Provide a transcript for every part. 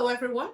Hello, everyone.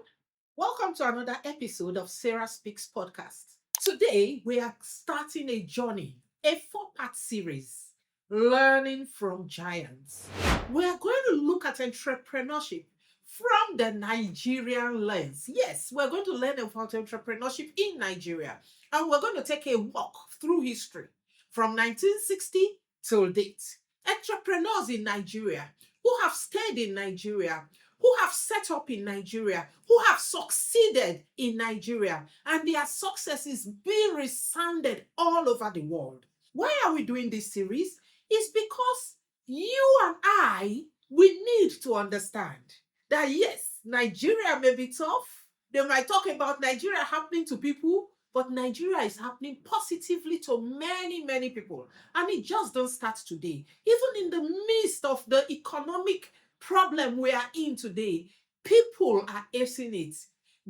Welcome to another episode of SarahSpeaks Podcast. Today, we are starting a journey, a four-part series, Learning from Giants. We are going to look at entrepreneurship from the Nigerian lens. Yes, we're going to learn about entrepreneurship in Nigeria, and we're going to take a walk through history from 1960 till date. Entrepreneurs in Nigeria who have stayed in Nigeria, who have set up in Nigeria, who have succeeded in Nigeria, and their success is being resounded all over the world. Why are we doing this series? It's because you and I, we need to understand that yes, Nigeria may be tough. They might talk about Nigeria happening to people, but Nigeria is happening positively to many, many people. And it just don't start today. Even in the midst of the economic problem we are in today, people are facing it.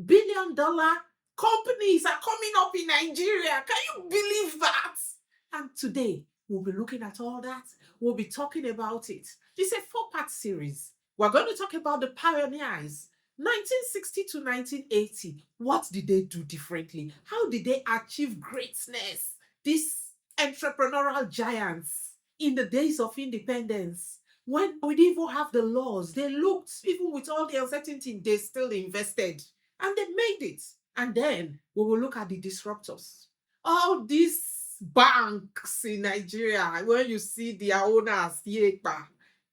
Billion-dollar companies are coming up in Nigeria. Can you believe that? And today, we'll be looking at all that. We'll be talking about it. It's a four-part series. We're going to talk about the pioneers. 1960 to 1980, what did they do differently? How did they achieve greatness? These entrepreneurial giants in the days of independence, when we didn't even have the laws, they looked, even with all the uncertainty, they still invested and they made it. And then we will look at the disruptors. All these banks in Nigeria, when you see their owners,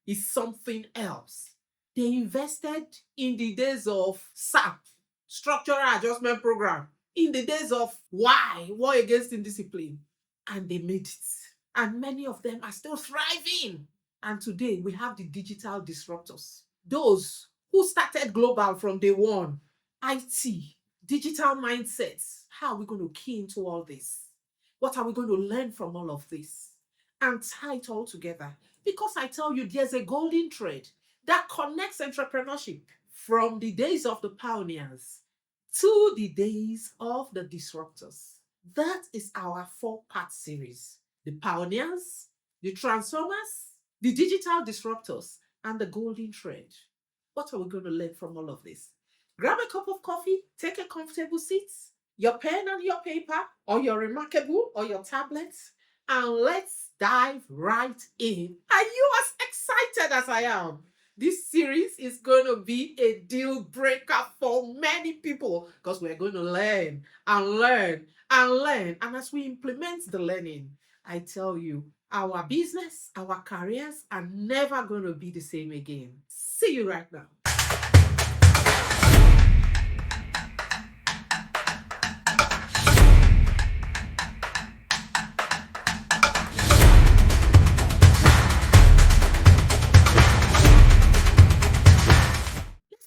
is something else. They invested in the days of SAP, Structural Adjustment Program, in the days of War Against Indiscipline, and they made it. And many of them are still thriving. And today we have the digital disruptors, those who started global from day one, IT, digital mindsets. How are we going to key into all this? What are we going to learn from all of this? And tie it all together. Because I tell you, there's a golden thread that connects entrepreneurship from the days of the pioneers to the days of the disruptors. That is our four-part series. The pioneers, the transformers, the digital disruptors, and the golden thread. What are we going to learn from all of this? Grab a cup of coffee, take a comfortable seat, your pen and your paper, or your Remarkable, or your tablet, and let's dive right in. Are you as excited as I am? This series is going to be a deal breaker for many people because we're going to learn and learn and learn. And as we implement the learning, I tell you, our business, our careers are never going to be the same again. See you right now.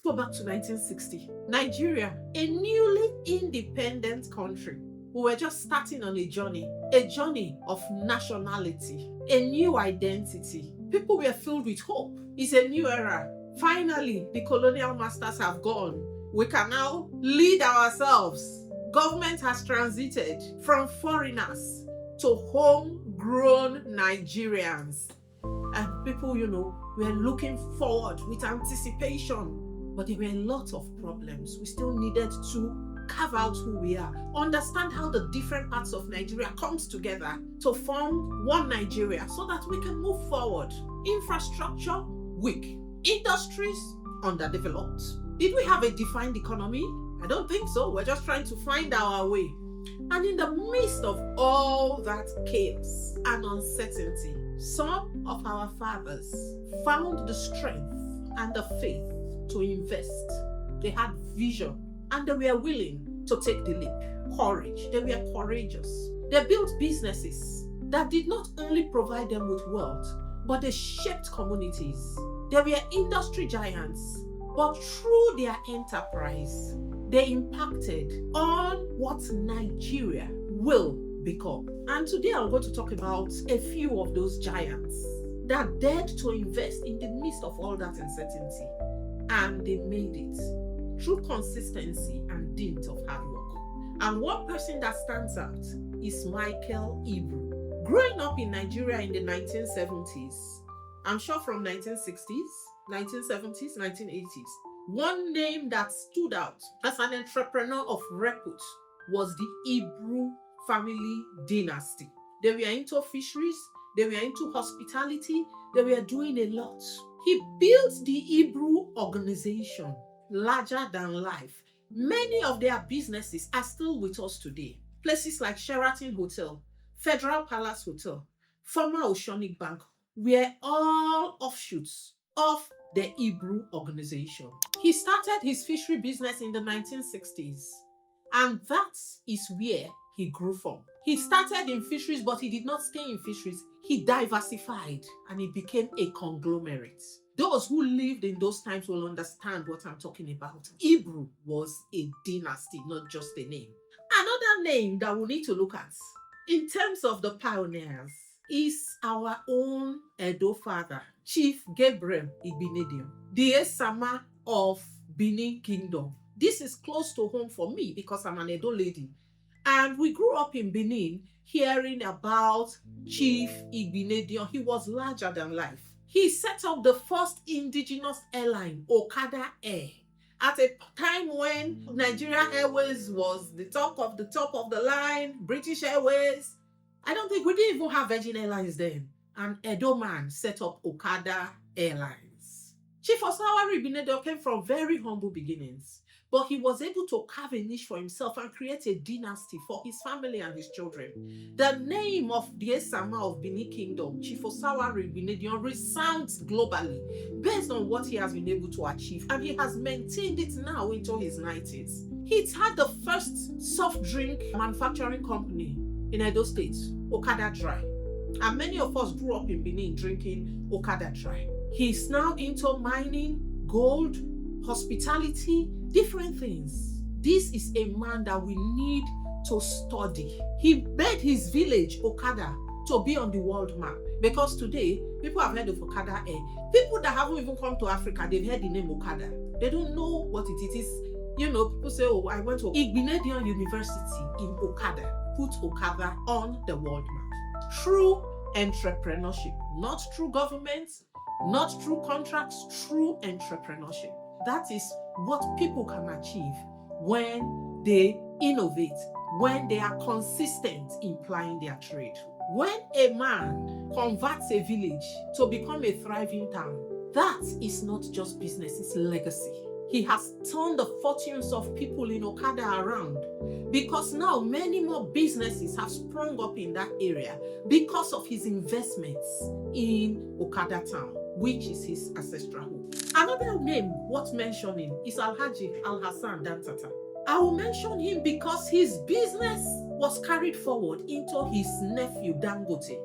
Go back to 1960. Nigeria, a newly independent country. We were just starting on a journey of nationality, a new identity. People were filled with hope. It's a new era. Finally, the colonial masters have gone. We can now lead ourselves. Government has transited from foreigners to homegrown Nigerians. And people, were looking forward with anticipation. But there were a lot of problems. We still needed to carve out who we are, understand how the different parts of Nigeria comes together to form one Nigeria so that we can move forward. Infrastructure, weak. Industries, underdeveloped. Did we have a defined economy? I don't think so. We're just trying to find our way. And in the midst of all that chaos and uncertainty, some of our fathers found the strength and the faith to invest. They had vision and they were willing to take the leap. Courage. They were courageous. They built businesses that did not only provide them with wealth, but they shaped communities. They were industry giants, but through their enterprise, they impacted on what Nigeria will become. And today I'm going to talk about a few of those giants that dared to invest in the midst of all that uncertainty. And they made it through consistency and dint of hard work. And one person that stands out is Michael Ibru. Growing up in Nigeria in the 1970s, I'm sure from 1960s, 1970s, 1980s, One name that stood out as an entrepreneur of repute was the Ibru family dynasty. They were into fisheries, they were into hospitality, they were doing a lot. He built the Ibru organization, larger than life. Many of their businesses are still with us today. Places like Sheraton Hotel, Federal Palace Hotel, former Oceanic Bank were all offshoots of the Ibru organization. He started his fishery business in the 1960s, and that is where he grew from. He started in fisheries, but he did not stay in fisheries. He diversified and he became a conglomerate. Those who lived in those times will understand what I'm talking about. Ibru was a dynasty, not just a name. Another name that we need to look at in terms of the pioneers is our own Edo father, Chief Gabriel Igbinedion, the Esama of Benin Kingdom. This is close to home for me because I'm an Edo lady. And we grew up in Benin hearing about Chief Igbinedion. He was larger than life. He set up the first indigenous airline, Okada Air, at a time when Nigeria Airways was the top of the line, British Airways. I don't think we didn't even have Virgin Airlines then. And Edo man set up Okada Airlines. Chief Rasaq Okoya came from very humble beginnings, but he was able to carve a niche for himself and create a dynasty for his family and his children. The name of the Esama of Benin Kingdom, Chief Rasaq Okoya, resounds globally based on what he has been able to achieve, and he has maintained it now into his 90s. He had the first soft drink manufacturing company in Edo State, Okada Dry. And many of us grew up in Benin drinking Okada Dry. He's now into mining, gold, hospitality, different things. This is a man that we need to study. He made his village, Okada, to be on the world map. Because today, people have heard of Okada Air. People that haven't even come to Africa, they've heard the name Okada. They don't know what it is. You know, people say, oh, I went to Igbinedion University in Okada. Put Okada on the world map. True entrepreneurship, not through government, not through contracts, true entrepreneurship. That is what people can achieve when they innovate, when they are consistent in plying their trade. When a man converts a village to become a thriving town, that is not just business, it's legacy. He has turned the fortunes of people in Okada around because now many more businesses have sprung up in that area because of his investments in Okada town, which is his ancestral home. Another name worth mentioning is Alhaji Alhassan Dantata. I will mention him because his business was carried forward into his nephew Dangote.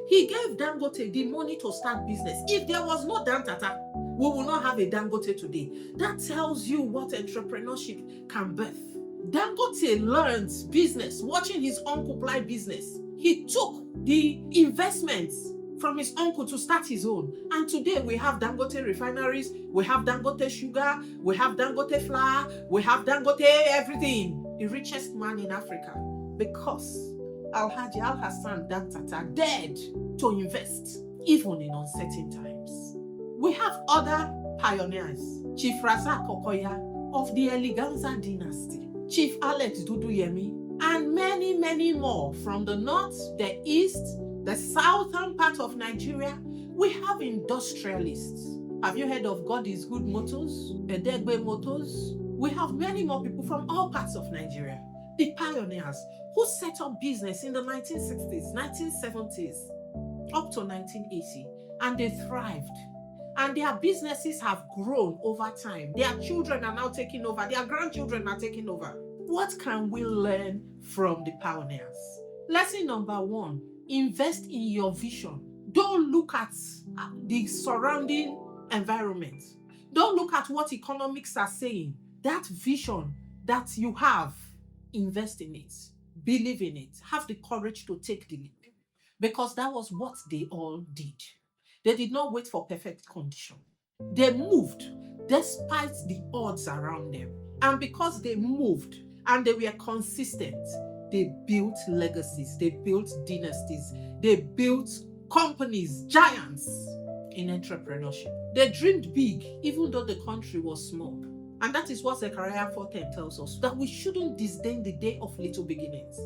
He gave Dangote the money to start business. If there was no Dantata, we will not have a Dangote today. That tells you what entrepreneurship can birth. Dangote learned business watching his uncle ply business. He took the investments from his uncle to start his own. And today we have Dangote refineries, we have Dangote sugar, we have Dangote flour, we have Dangote everything. The richest man in Africa, because Alhaji Alhassan Dantata dared to invest even in uncertain times. We have other pioneers, Chief Rasaq Okoya of the Eleganza dynasty, Chief Alex Duduyemi, and many, many more from the north, the east, the southern part of Nigeria. We have industrialists. Have you heard of God is Good Motors, Edegbe Motors? We have many more people from all parts of Nigeria. The pioneers who set up business in the 1960s, 1970s, up to 1980, and they thrived. And their businesses have grown over time. Their children are now taking over. Their grandchildren are taking over. What can we learn from the pioneers? Lesson number 1, invest in your vision. Don't look at the surrounding environment. Don't look at what economics are saying. That vision that you have, invest in it. Believe in it. Have the courage to take the leap. Because that was what they all did. They did not wait for perfect condition. They moved despite the odds around them. And because they moved and they were consistent, they built legacies, they built dynasties, they built companies, giants in entrepreneurship. They dreamed big, even though the country was small. And that is what Zechariah 4:10 tells us, that we shouldn't disdain the day of little beginnings.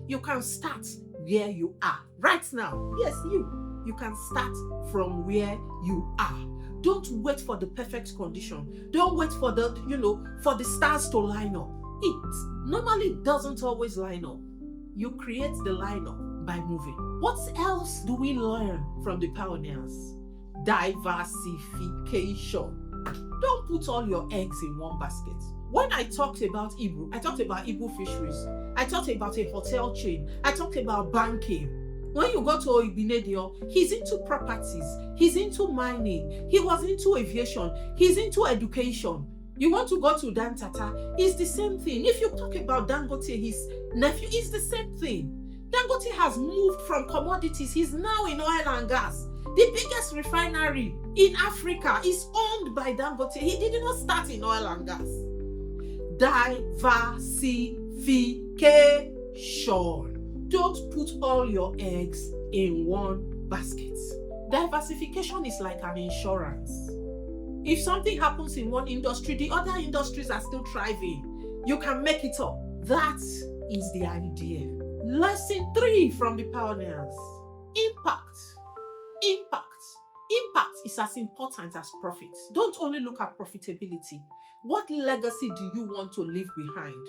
You can start where you are right now. Yes, you can start from where you are. Don't wait for the perfect condition. Don't wait for for the stars to line up. It normally doesn't always line up. You create the lineup by moving. What else do we learn from the pioneers? Diversification. Don't put all your eggs in one basket. When I talked about Ibru, I talked about Ibru Fisheries. I talked about a hotel chain. I talked about banking. When you go to Igbinedion, he's into properties. He's into mining. He was into aviation. He's into education. You want to go to Dantata, it's the same thing. If you talk about Dangote, his nephew, it's the same thing. Dangote has moved from commodities. He's now in oil and gas. The biggest refinery in Africa is owned by Dangote. He did not start in oil and gas. Diversification. Don't put all your eggs in one basket. Diversification is like an insurance. If something happens in one industry, the other industries are still thriving. You can make it up. That is the idea. Lesson 3 from the pioneers. Impact. Impact is as important as profit. Don't only look at profitability. What legacy do you want to leave behind?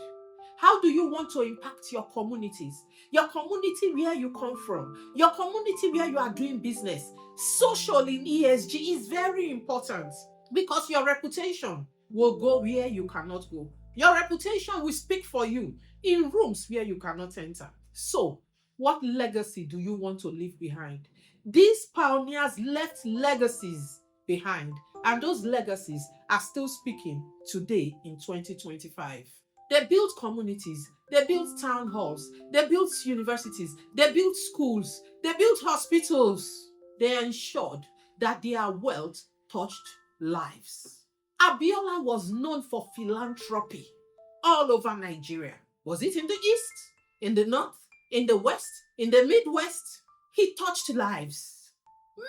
How do you want to impact your communities? Your community where you come from, your community where you are doing business. Social in ESG is very important because your reputation will go where you cannot go. Your reputation will speak for you in rooms where you cannot enter. So, what legacy do you want to leave behind? These pioneers left legacies behind, and those legacies are still speaking today in 2025. They built communities, they built town halls, they built universities, they built schools, they built hospitals. They ensured that their wealth touched lives. Abiola was known for philanthropy all over Nigeria. Was it in the east, in the north, in the west, in the Midwest? He touched lives.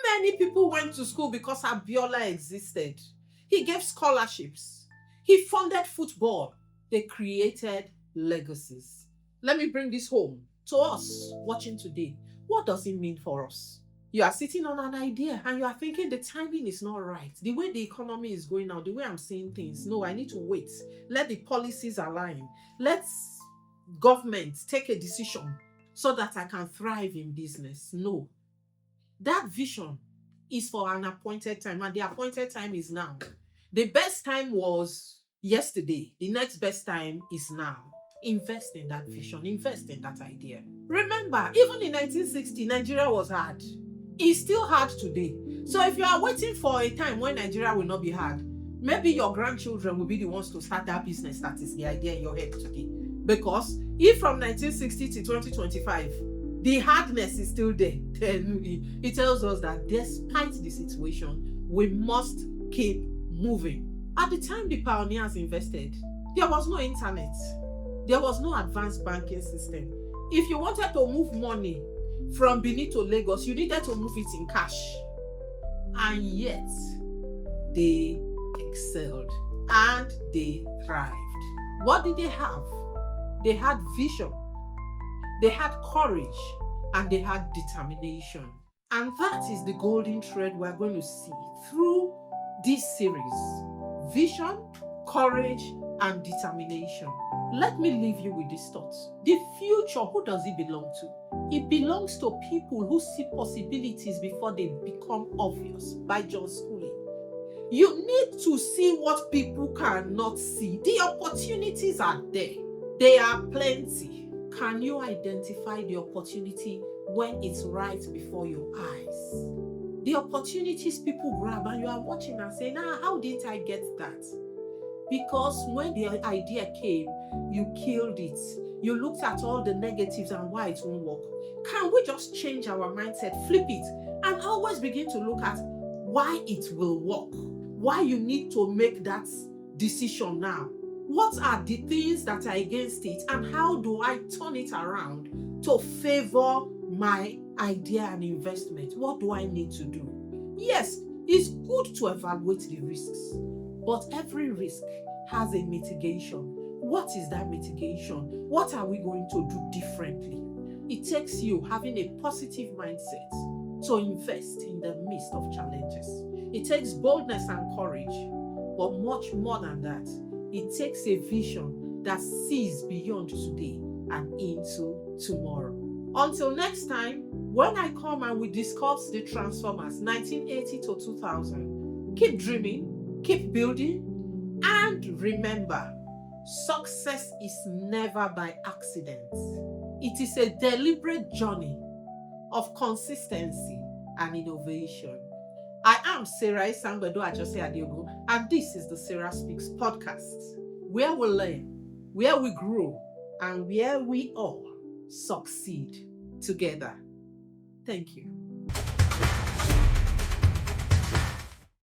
Many people went to school because Abiola existed. He gave scholarships. He funded football. They created legacies. Let me bring this home to us watching today. What does it mean for us? You are sitting on an idea and you are thinking the timing is not right. The way the economy is going now, the way I'm seeing things. No, I need to wait. Let the policies align. Let's government take a decision so that I can thrive in business. No. That vision is for an appointed time, and the appointed time is now. The best time was yesterday. The next best time is now. Invest in that vision. Invest in that idea. Remember, even in 1960, Nigeria was hard. It's still hard today. So if you are waiting for a time when Nigeria will not be hard, maybe your grandchildren will be the ones to start that business. That is the idea in your head today. Because if from 1960 to 2025, the hardness is still there, then it tells us that despite the situation, we must keep moving. At the time the pioneers invested, there was no internet. There was no advanced banking system. If you wanted to move money from Benin to Lagos, you needed to move it in cash. And yet, they excelled and they thrived. What did they have? They had vision, they had courage, and they had determination. And that is the golden thread we're going to see through this series. Vision, courage, and determination. Let me leave you with these thoughts. The future, who does it belong to? It belongs to people who see possibilities before they become obvious, by John Schooley. You need to see what people cannot see. The opportunities are there. They are plenty. Can you identify the opportunity when it's right before your eyes? The opportunities people grab and you are watching and saying, how didn't I get that? Because when the idea came, you killed it. You looked at all the negatives and why it won't work. Can we just change our mindset, flip it, and always begin to look at why it will work? Why you need to make that decision now? What are the things that are against it, and how do I turn it around to favor my idea and investment? What do I need to do? Yes, it's good to evaluate the risks, but every risk has a mitigation. What is that mitigation? What are we going to do differently? It takes you having a positive mindset to invest in the midst of challenges. It takes boldness and courage, but much more than that, it takes a vision that sees beyond today and into tomorrow. Until next time, when I come and we discuss the Transformers 1980 to 2000, keep dreaming, keep building, and remember, success is never by accident. It is a deliberate journey of consistency and innovation. I am Sarah Adiogo, and this is the Sarah Speaks Podcast, where we learn, where we grow, and where we all succeed together. Thank you.